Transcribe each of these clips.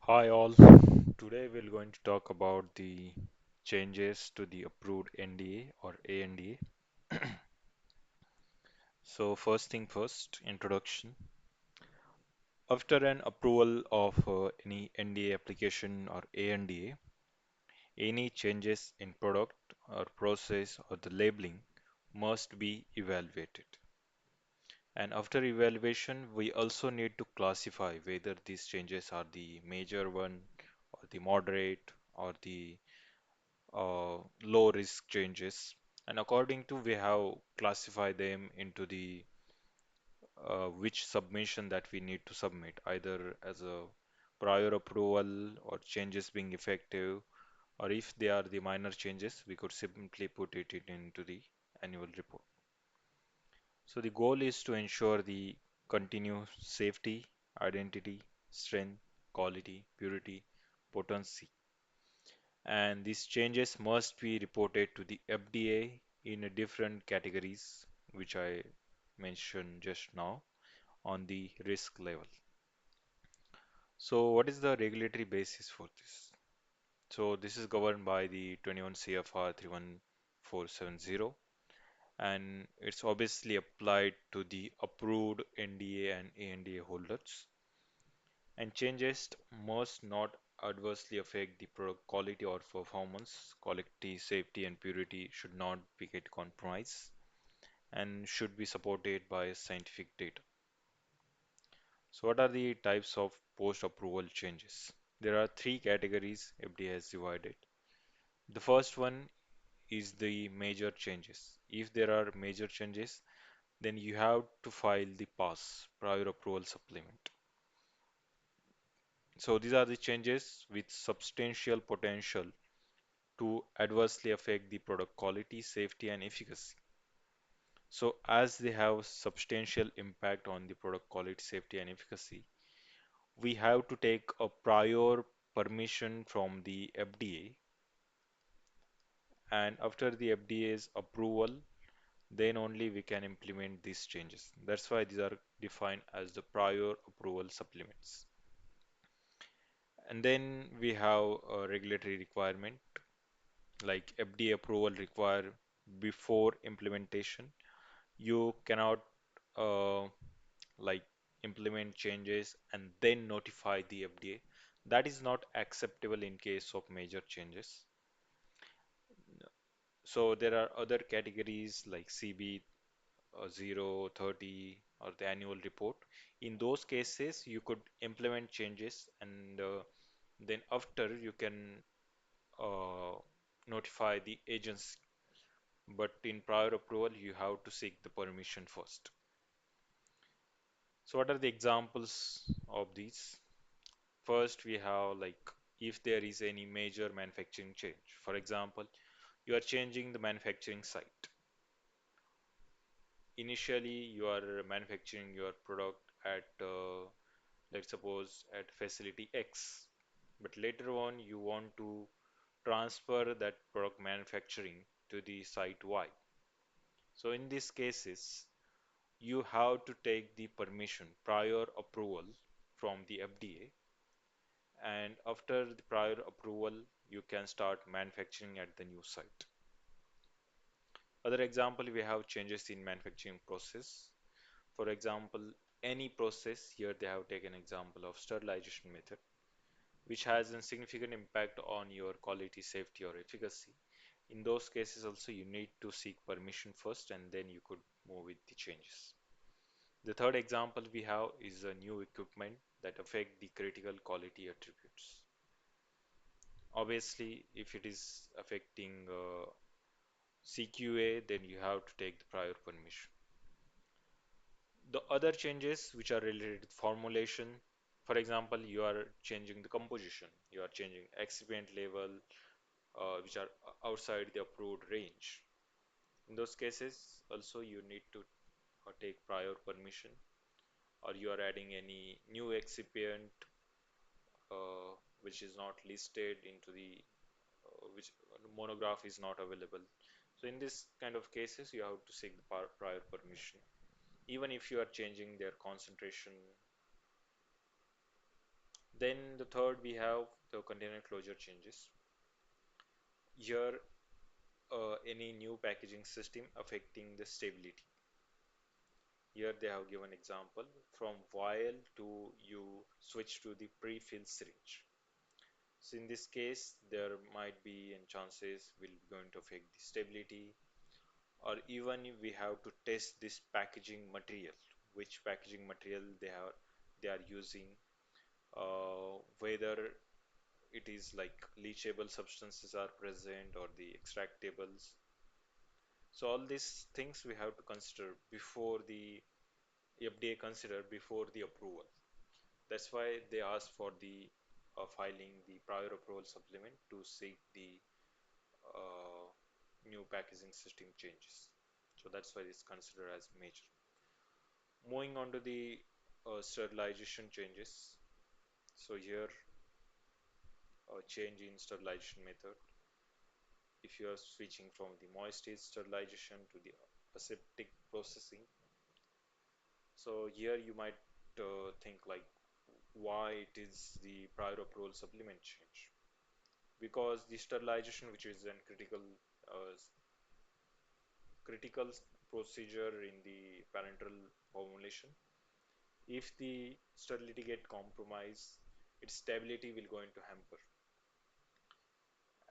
Hi all. Today we're going to talk about the changes to the approved NDA or ANDA. So first thing first, introduction. After an approval of any NDA application or ANDA, any changes in product or process or the labeling must be evaluated. And after evaluation, we also need to classify whether these changes are the major one or the moderate or the low risk changes, and according to we have classified them into the which submission that we need to submit, either as a prior approval or changes being effective, or if they are the minor changes we could simply put it into the annual report. So the goal is to ensure the continuous safety, identity, strength, quality, purity, potency, and these changes must be reported to the FDA in a different categories, which I mentioned just now on the risk level. So, what is the regulatory basis for this? So, this is governed by the 21 CFR 31470, and it's obviously applied to the approved NDA and ANDA holders. And changes must not adversely affect the product quality or performance. Quality, safety, and purity should not be get compromised and should be supported by scientific data. So, what are the types of post-approval changes? There are three categories FDA has divided. The first one is the major changes. If there are major changes, then you have to file the PAS, prior approval supplement. So these are the changes with substantial potential to adversely affect the product quality, safety, and efficacy. So, as they have substantial impact on the product quality, safety, and efficacy, we have to take a prior permission from the FDA, and after the FDA's approval, then only we can implement these changes. That's why these are defined as the prior approval supplements. And then we have a regulatory requirement like FDA approval require before implementation. You cannot uh, like implement changes and then notify the FDA. That is not acceptable in case of major changes. So there are other categories like CBE-0, 30, or the annual report. In those cases, you could implement changes and then after you can uh, notify the agency. But in prior approval, you have to seek the permission first. So what are the examples of these? First, we have like if there is any major manufacturing change. For example, you are changing the manufacturing site. Initially, you are manufacturing your product at, let's suppose, at facility X, but later on you want to transfer that product manufacturing to the site Y. So in these cases, you have to take the permission, prior approval from the FDA, and after the prior approval, you can start manufacturing at the new site. Other example, we have changes in manufacturing process. For example, any process, here they have taken example of sterilization method, which has a significant impact on your quality, safety, or efficacy. In those cases also, you need to seek permission first and then you could move with the changes. The third example we have is a new equipment that affect the critical quality attributes. Obviously, if it is affecting CQA, then you have to take the prior permission. The other changes which are related to formulation, for example, you are changing the composition, you are changing excipient level, which are outside the approved range. In those cases, also you need to take prior permission, or you are adding any new excipient which is not listed into the which monograph is not available. So in this kind of cases, you have to seek the prior permission, even if you are changing their concentration. Then the third, we have the container closure changes. Here, any new packaging system affecting the stability. Here they have given example from vial to you switch to the pre-filled syringe. So in this case, there might be and chances will be going to affect the stability, or even if we have to test this packaging material, which packaging material they are using, whether it is like leachable substances are present or the extractables. So all these things we have to consider before the FDA consider before the approval. That's why they ask for the filing the prior approval supplement to seek the uh, new packaging system changes. So that's why it's considered as major. Moving on to the sterilization changes. So here, change in sterilization method. If you are switching from the moist stage sterilization to the aseptic processing, so here you might think like why it is the prior approval supplement change, because the sterilization, which is a uh, critical procedure in the parenteral formulation, if the sterility get compromised, its stability will going to hamper,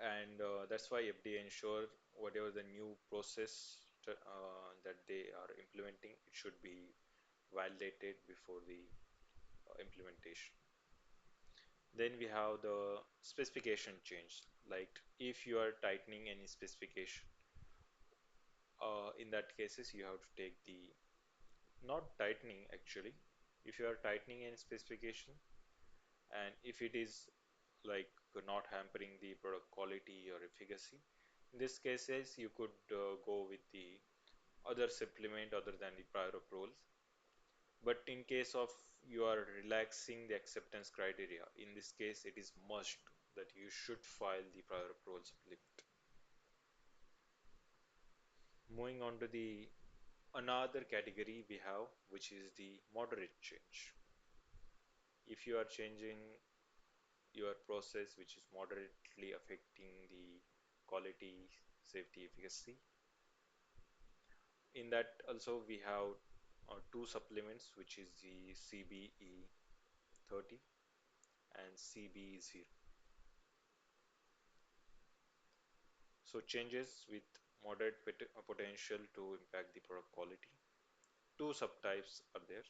and that's why FDA ensure whatever the new process that they are implementing, it should be validated before the implementation. Then we have the specification change. Like if you are tightening any specification, in that cases you have to take the not tightening actually. If you are tightening any specification and if it is like not hampering the product quality or efficacy, in this cases you could go with the other supplement other than the prior approvals. But in case of you are relaxing the acceptance criteria, in this case it is must that you should file the prior approval supplement. Moving on to the another category we have, which is the moderate change. If you are changing your process which is moderately affecting the quality, safety, efficacy, in that also we have two supplements, which is the CBE-30 and CBE-0. So changes with moderate potential to impact the product quality. Two subtypes are there.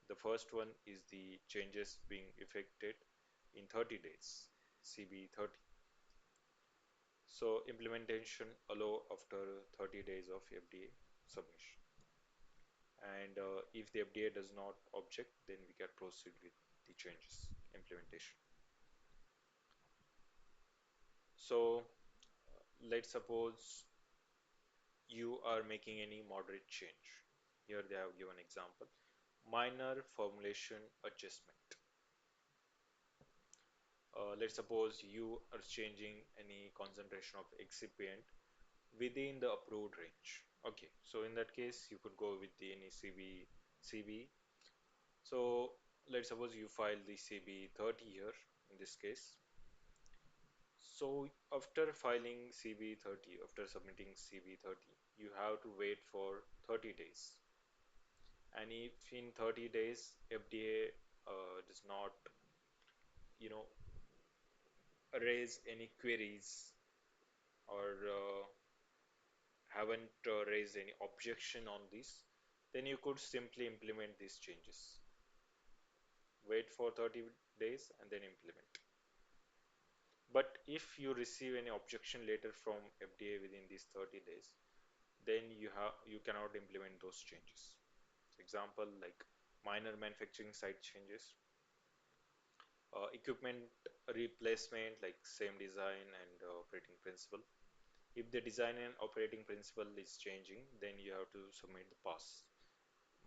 The first one is the changes being effected in 30 days, CBE-30. So implementation allow after 30 days of FDA submission. And if the FDA does not object, then we can proceed with the changes implementation. So let's suppose you are making any moderate change. Here they have given example. Minor formulation adjustment. Let's suppose you are changing any concentration of excipient within the approved range. Okay, so in that case, you could go with the any CB. So let's suppose you file the CB-30 here in this case. So after filing CB-30, after submitting CB-30, you have to wait for 30 days. And if in 30 days FDA does not, you know, raise any queries or haven't raised any objection on this, then you could simply implement these changes. Wait for 30 days and then implement. But if you receive any objection later from FDA within these 30 days, then you cannot implement those changes. Example like minor manufacturing site changes, equipment replacement like same design and operating principle. If the design and operating principle is changing, then you have to submit the pass.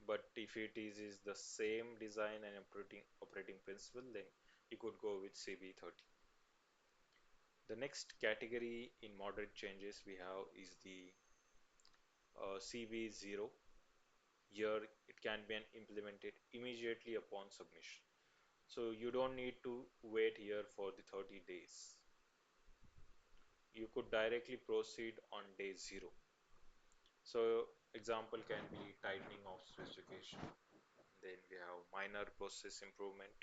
But if it is the same design and operating principle, then you could go with CB-30. The next category in moderate changes we have is the CB-0. Here it can be implemented immediately upon submission. So you don't need to wait here for the 30 days. You could directly proceed on day zero. So example can be tightening of specification. Then we have minor process improvement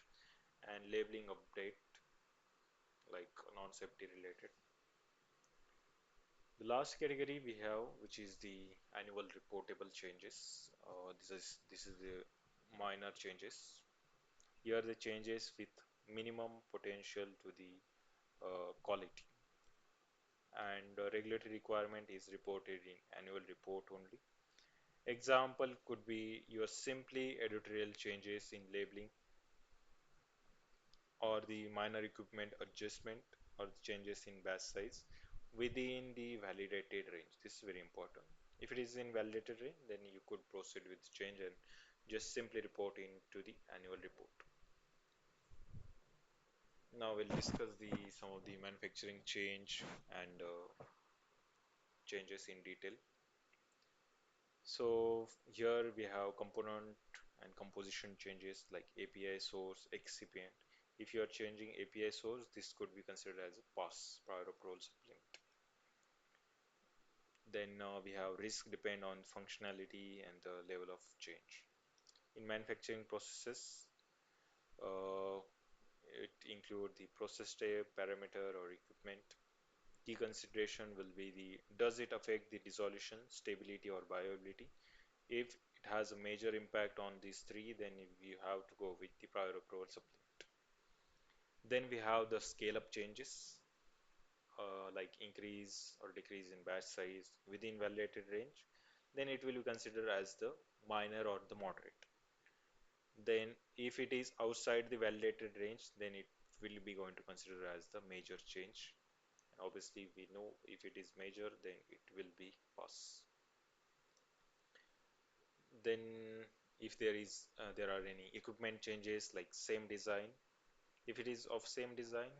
and labeling update like non-safety related. The last category we have, which is the annual reportable changes. This is the minor changes. Here the changes with minimum potential to the quality, and regulatory requirement is reported in annual report only. Example could be your simply editorial changes in labeling or the minor equipment adjustment or changes in batch size within the validated range. This is very important. If it is in validated range, then you could proceed with change and just simply report into the annual report. Now we'll discuss the some of the manufacturing change and changes in detail. So here we have component and composition changes like API source, excipient. If you are changing API source, this could be considered as a pass, prior approval supplement. Then we have risk depend on functionality and the level of change. In manufacturing processes, uh, it include the process step, parameter or equipment. Key consideration will be the does it affect the dissolution, stability or viability. If it has a major impact on these three, then you have to go with the prior approval supplement. Then we have the scale up changes, like increase or decrease in batch size within validated range. Then it will be considered as the minor or the moderate. Then if it is outside the validated range, then it will be going to consider as the major change. And obviously we know if it is major, then it will be pass. Then if there are any equipment changes like same design, if it is of same design,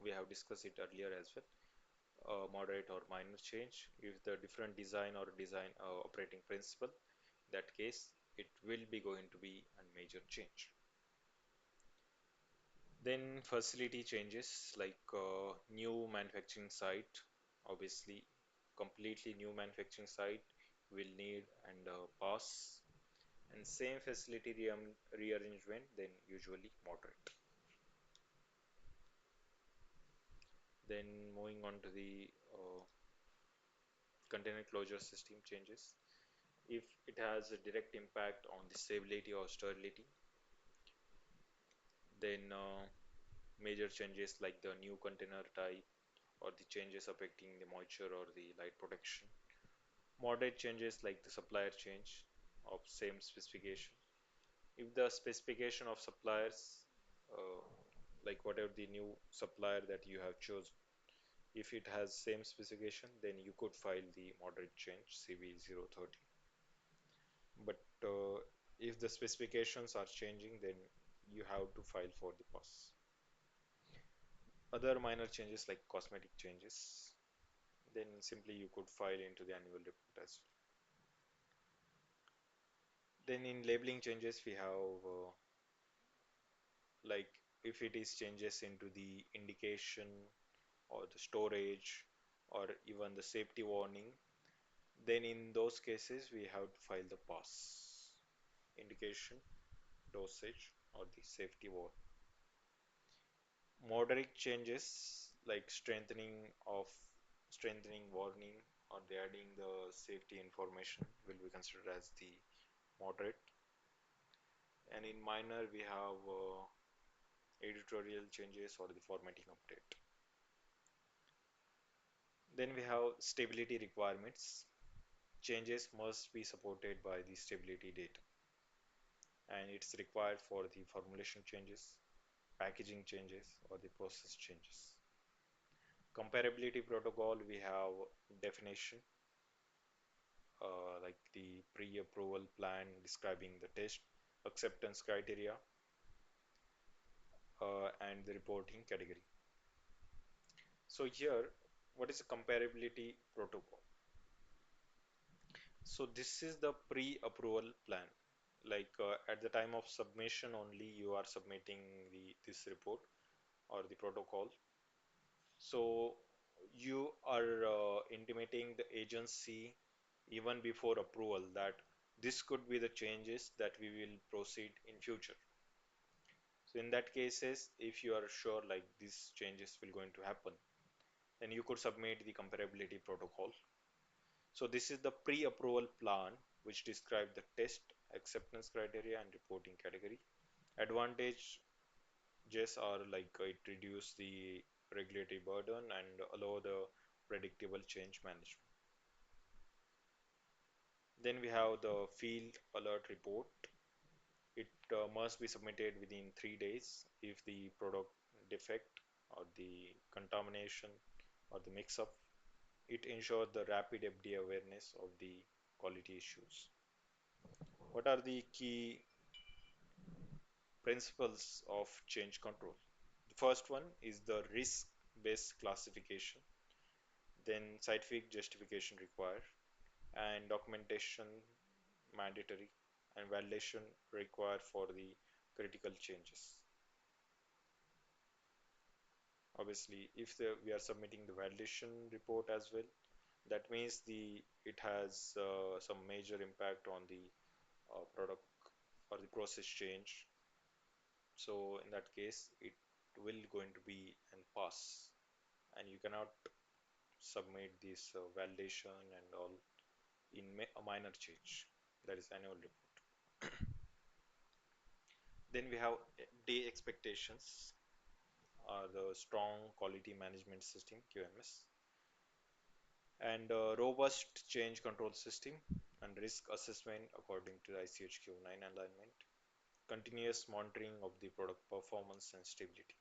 we have discussed it earlier as well, moderate or minor change. If the different design or design operating principle, that case it will be going to be a major change. Then facility changes like new manufacturing site, obviously completely new manufacturing site will need and pass, and same facility rearrangement then usually moderate. Then moving on to the container closure system changes. If it has a direct impact on the stability or sterility, then major changes like the new container type or the changes affecting the moisture or the light protection. Moderate changes like the supplier change of same specification. If the specification of suppliers, uh, like whatever the new supplier that you have chosen, if it has same specification, then you could file the moderate change CBE-030. But if the specifications are changing, then you have to file for the pass. Other minor changes like cosmetic changes, then simply you could file into the annual report as well. Then in labeling changes, we have like if it is changes into the indication or the storage or even the safety warning, then in those cases we have to file the pass, indication, dosage or the safety warning. Moderate changes like strengthening warning or the adding the safety information will be considered as the moderate. And in minor we have editorial changes or the formatting update. Then we have stability requirements. Changes must be supported by the stability data, and it's required for the formulation changes, packaging changes or the process changes. Comparability protocol, we have definition, like the pre-approval plan describing the test, acceptance criteria, and the reporting category. So here, what is a comparability protocol? So this is the pre-approval plan. at the time of submission only you are submitting this report or the protocol. So you are intimating the agency even before approval that this could be the changes that we will proceed in future. So in that cases, if you are sure like these changes will going to happen, then you could submit the comparability protocol. So this is the pre-approval plan which describe the test, acceptance criteria and reporting category. Advantages are it reduce the regulatory burden and allow the predictable change management. Then we have the field alert report. It must be submitted within 3 days if the product defect or the contamination or the mix-up. It ensures the rapid FDA awareness of the quality issues. What are the key principles of change control? The first one is the risk-based classification, then scientific justification required, and documentation mandatory, and validation required for the critical changes. Obviously, if we are submitting the validation report as well, that means it has some major impact on the product or the process change. So in that case, it will going to be an pass, and you cannot submit this validation and all in a minor change. That is annual report. Then we have day expectations, the strong quality management system QMS, and robust change control system and risk assessment according to ICH-Q9 alignment, continuous monitoring of the product performance and stability.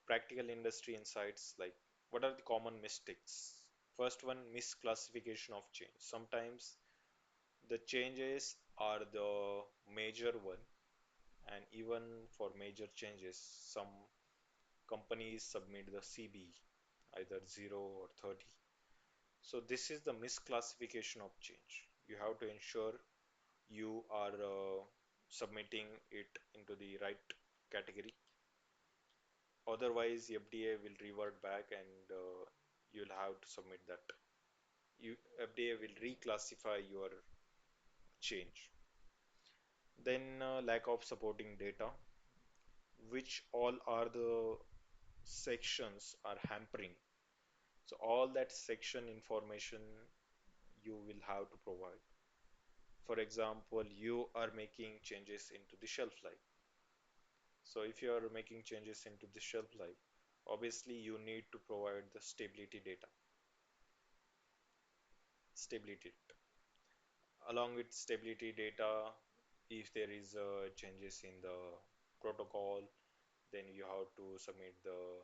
Practical industry insights like what are the common mistakes? First one, misclassification of change. Sometimes the changes are the major one, and even for major changes, some companies submit the CBE, either 0 or 30. So this is the misclassification of change. You have to ensure you are submitting it into the right category. Otherwise, FDA will revert back and you'll have to submit that. FDA will reclassify your change. Then lack of supporting data, which all are the sections are hampering. So all that section information you will have to provide. For example, you are making changes into the shelf life. So if you are making changes into the shelf life, obviously you need to provide the stability data. Stability. Along with stability data, if there is changes in the protocol, then you have to submit the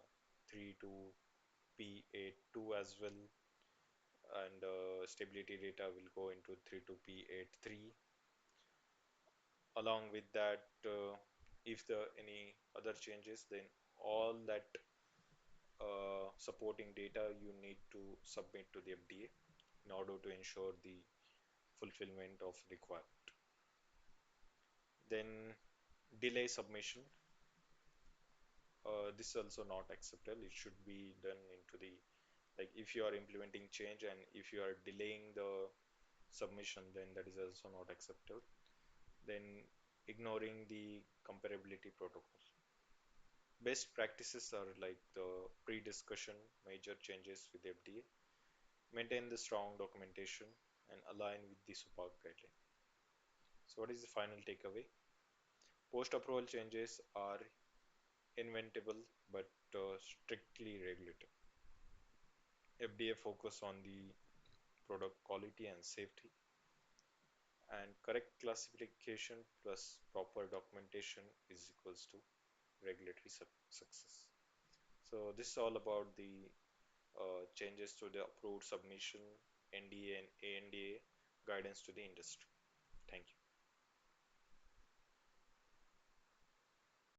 32P82 as well, and stability data will go into 32P83. Along with that, if there any other changes, then all that supporting data you need to submit to the FDA in order to ensure the fulfillment of requirement. Then delay submission. This is also not acceptable. It should be done into the like if you are implementing change and if you are delaying the submission, then that is also not acceptable. Then ignoring the comparability protocol. Best practices are like the pre-discussion major changes with FDA, maintain the strong documentation, and align with the SUPAC guideline. So what is the final takeaway? Post-approval changes are inventable but strictly regulated. FDA focus on the product quality and safety, and correct classification plus proper documentation is equals to regulatory success. So this is all about the changes to the approved submission, NDA and ANDA guidance to the industry. Thank you.